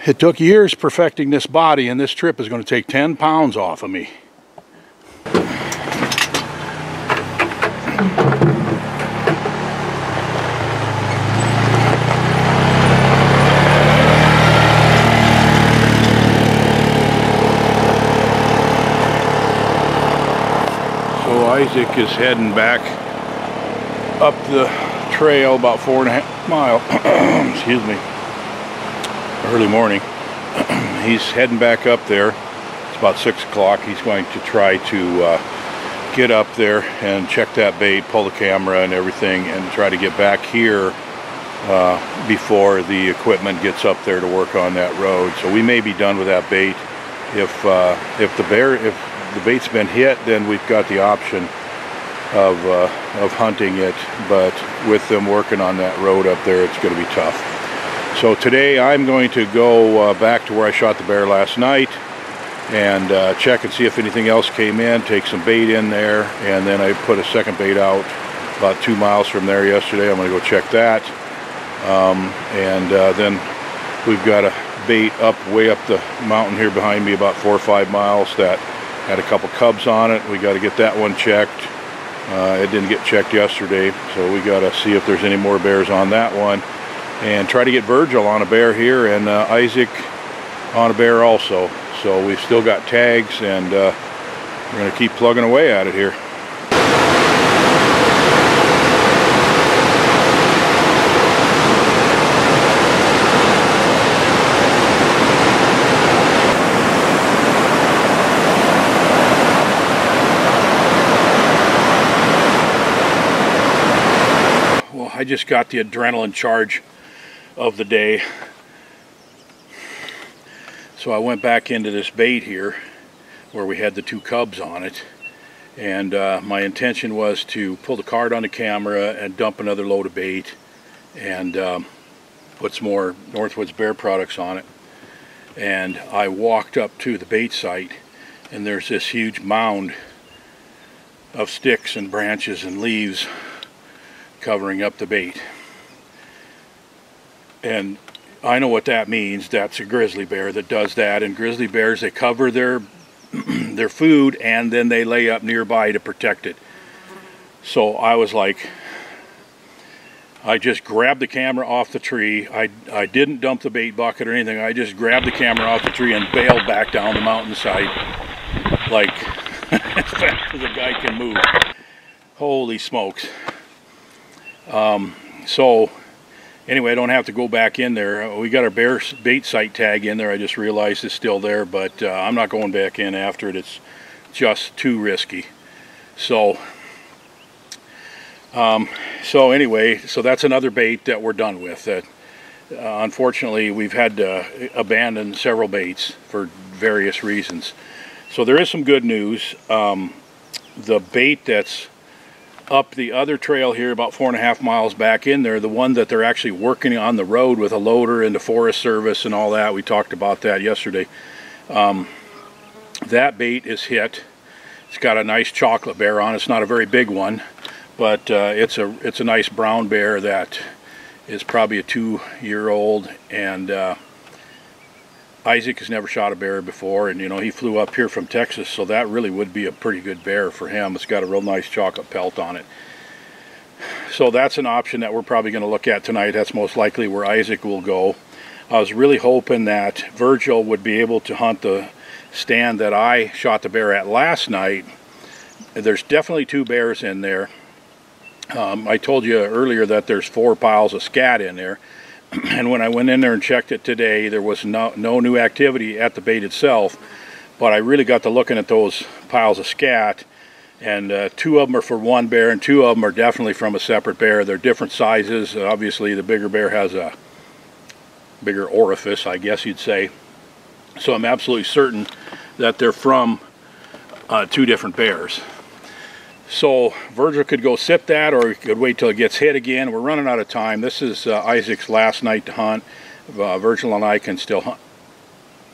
It took years perfecting this body, and this trip is going to take 10 pounds off of me. So Isaac is heading back up the trail about 4.5 miles. Excuse me. Early morning. He's heading back up there. It's about 6 o'clock. He's going to try to get up there and check that bait, pull the camera and everything, and try to get back here before the equipment gets up there to work on that road. So we may be done with that bait. If the bait's been hit, then we've got the option of hunting it. But with them working on that road up there, it's going to be tough. So today I'm going to go back to where I shot the bear last night and check and see if anything else came in, take some bait in there, and then I put a second bait out about 2 miles from there yesterday. I'm going to go check that. Then we've got a bait way up the mountain here behind me about 4 or 5 miles that had a couple cubs on it. We got to get that one checked. It didn't get checked yesterday, so we got to see if there's any more bears on that one. And try to get Virgil on a bear here, and Isaac on a bear also. So we've still got tags, and we're going to keep plugging away at it here. Well, I just got the adrenaline charge of the day, so I went back into this bait here where we had the 2 cubs on it, and my intention was to pull the card on the camera and dump another load of bait and put some more Northwoods Bear products on it. And I walked up to the bait site, and there's this huge mound of sticks and branches and leaves covering up the bait. And I know what that means. That's a grizzly bear that does that. And grizzly bears, they cover their their food and then they lay up nearby to protect it. So I was like, I just grabbed the camera off the tree. I didn't dump the bait bucket or anything. I just grabbed the camera off the tree and bailed back down the mountainside like as fast as a guy can move. Holy smokes. So anyway, I don't have to go back in there. We got our bear bait site tag in there. I just realized it's still there, but I'm not going back in after it. It's just too risky. So anyway, so that's another bait that we're done with. Unfortunately, we've had to abandon several baits for various reasons. So there is some good news. The bait that's up the other trail here about 4.5 miles back in there, the one that they're actually working on the road with a loader and the Forest Service and all that, we talked about that yesterday. That bait is hit. It's got a nice chocolate bear on. It's not a very big one, but it's a nice brown bear that is probably a 2-year-old, and Isaac has never shot a bear before, and you know, he flew up here from Texas, so that really would be a pretty good bear for him. It's got a real nice chocolate pelt on it. So that's an option that we're probably going to look at tonight. That's most likely where Isaac will go. I was really hoping that Virgil would be able to hunt the stand that I shot the bear at last night. There's definitely 2 bears in there. I told you earlier that there's 4 piles of scat in there. And when I went in there and checked it today, there was no new activity at the bait itself. But I really got to looking at those piles of scat, and 2 of them are for one bear, and 2 of them are definitely from a separate bear. They're different sizes. Obviously, the bigger bear has a bigger orifice, I guess you'd say. So I'm absolutely certain that they're from 2 different bears. So Virgil could go sip that, or he could wait till it gets hit again. We're running out of time. This is Isaac's last night to hunt. Virgil and I can still hunt.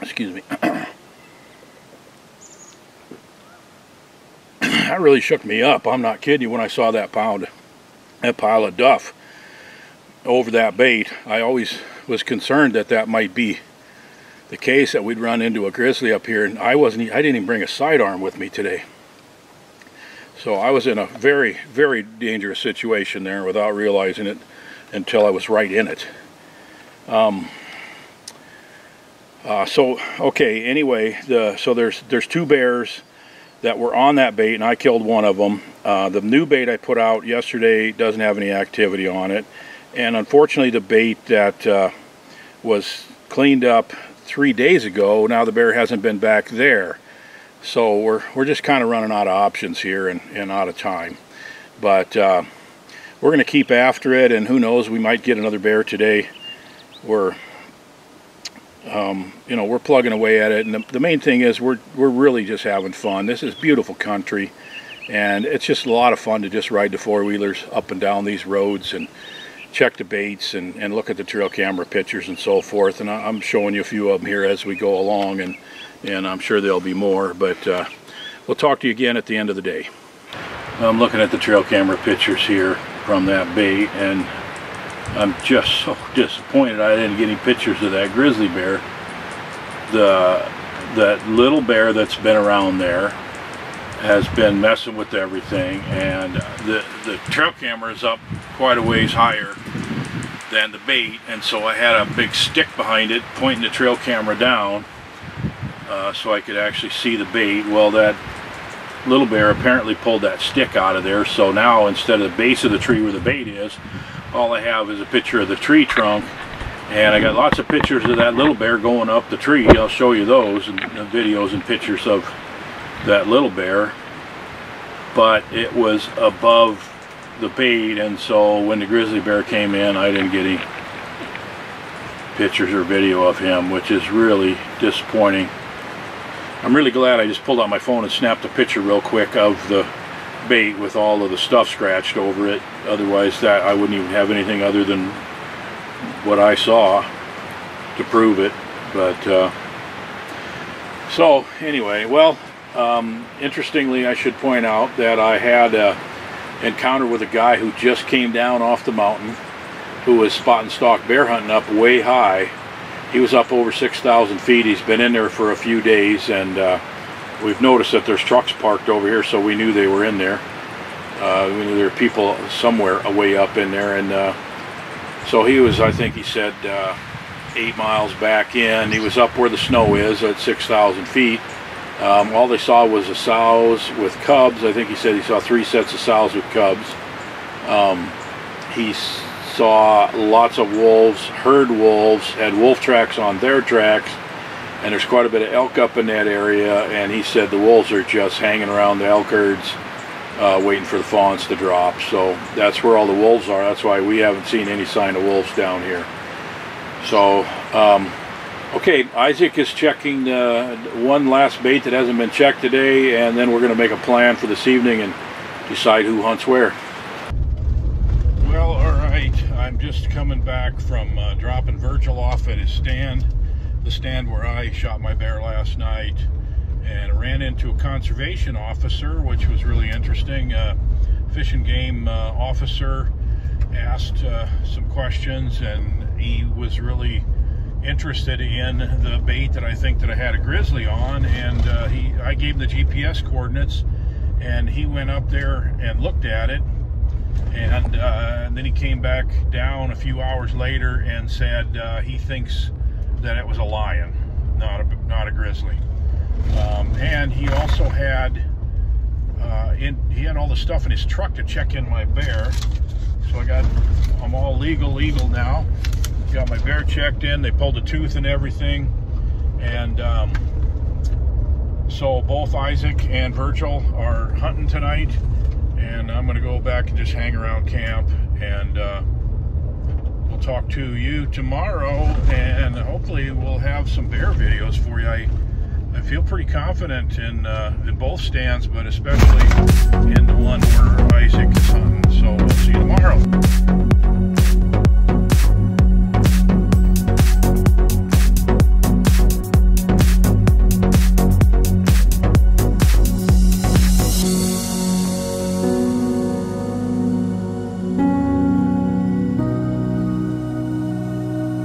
Excuse me. That really shook me up. I'm not kidding you when I saw that pile of duff over that bait. I always was concerned that that might be the case that we'd run into a grizzly up here, and I didn't even bring a sidearm with me today. So I was in a very, very dangerous situation there without realizing it until I was right in it. Okay, anyway, so there's 2 bears that were on that bait, and I killed one of them. The new bait I put out yesterday doesn't have any activity on it, and unfortunately the bait that was cleaned up 3 days ago, now the bear hasn't been back there. So we're just kind of running out of options here and out of time. But we're going to keep after it, and who knows, we might get another bear today. We're we're plugging away at it, and the main thing is we're really just having fun. This is beautiful country, and it's just a lot of fun to just ride the 4-wheelers up and down these roads and check the baits and look at the trail camera pictures and so forth. And I'm showing you a few of them here as we go along, and I'm sure there'll be more, but we'll talk to you again at the end of the day. I'm looking at the trail camera pictures here from that bait, and I'm just so disappointed I didn't get any pictures of that grizzly bear. That little bear that's been around there has been messing with everything, and the trail camera is up quite a ways higher than the bait, and so I had a big stick behind it pointing the trail camera down so I could actually see the bait. Well, that little bear apparently pulled that stick out of there, so now instead of the base of the tree where the bait is, all I have is a picture of the tree trunk, and I got lots of pictures of that little bear going up the tree. I'll show you those, and videos and pictures of that little bear, but it was above the bait, and so when the grizzly bear came in, I didn't get any pictures or video of him, which is really disappointing. I'm really glad I just pulled out my phone and snapped a picture real quick of the bait with all of the stuff scratched over it. Otherwise, that I wouldn't even have anything other than what I saw to prove it. But so anyway, well, interestingly, I should point out that I had an encounter with a guy who just came down off the mountain, who was spot and stalk bear hunting up way high. He was up over 6,000 feet. He's been in there for a few days, and we've noticed that there's trucks parked over here, so we knew they were in there. We knew there were people somewhere way up in there, and so he was, I think he said, 8 miles back in. He was up where the snow is at 6,000 feet. All they saw was the sows with cubs. I think he said he saw 3 sets of sows with cubs. He saw lots of wolves, herd wolves, had wolf tracks on their tracks, and there's quite a bit of elk up in that area, and he said the wolves are just hanging around the elk herds waiting for the fawns to drop. So that's where all the wolves are. That's why we haven't seen any sign of wolves down here. So okay, Isaac is checking one last bait that hasn't been checked today, and then we're going to make a plan for this evening and decide who hunts where. Well, alright, I'm just coming back from dropping Virgil off at his stand, the stand where I shot my bear last night, and I ran into a conservation officer, which was really interesting. Fish and Game officer asked some questions, and he was really interested in the bait that I think that I had a grizzly on, and I gave him the GPS coordinates, and he went up there and looked at it, and then he came back down a few hours later and said he thinks that it was a lion, not a grizzly. And he also had he had all the stuff in his truck to check in my bear. So I'm all legal now. Got my bear checked in. They pulled a tooth and everything, and so both Isaac and Virgil are hunting tonight, and I'm gonna go back and just hang around camp, and we'll talk to you tomorrow, and hopefully we'll have some bear videos for you. I feel pretty confident in both stands, but especially in the one where Isaac is hunting. So we'll see you tomorrow.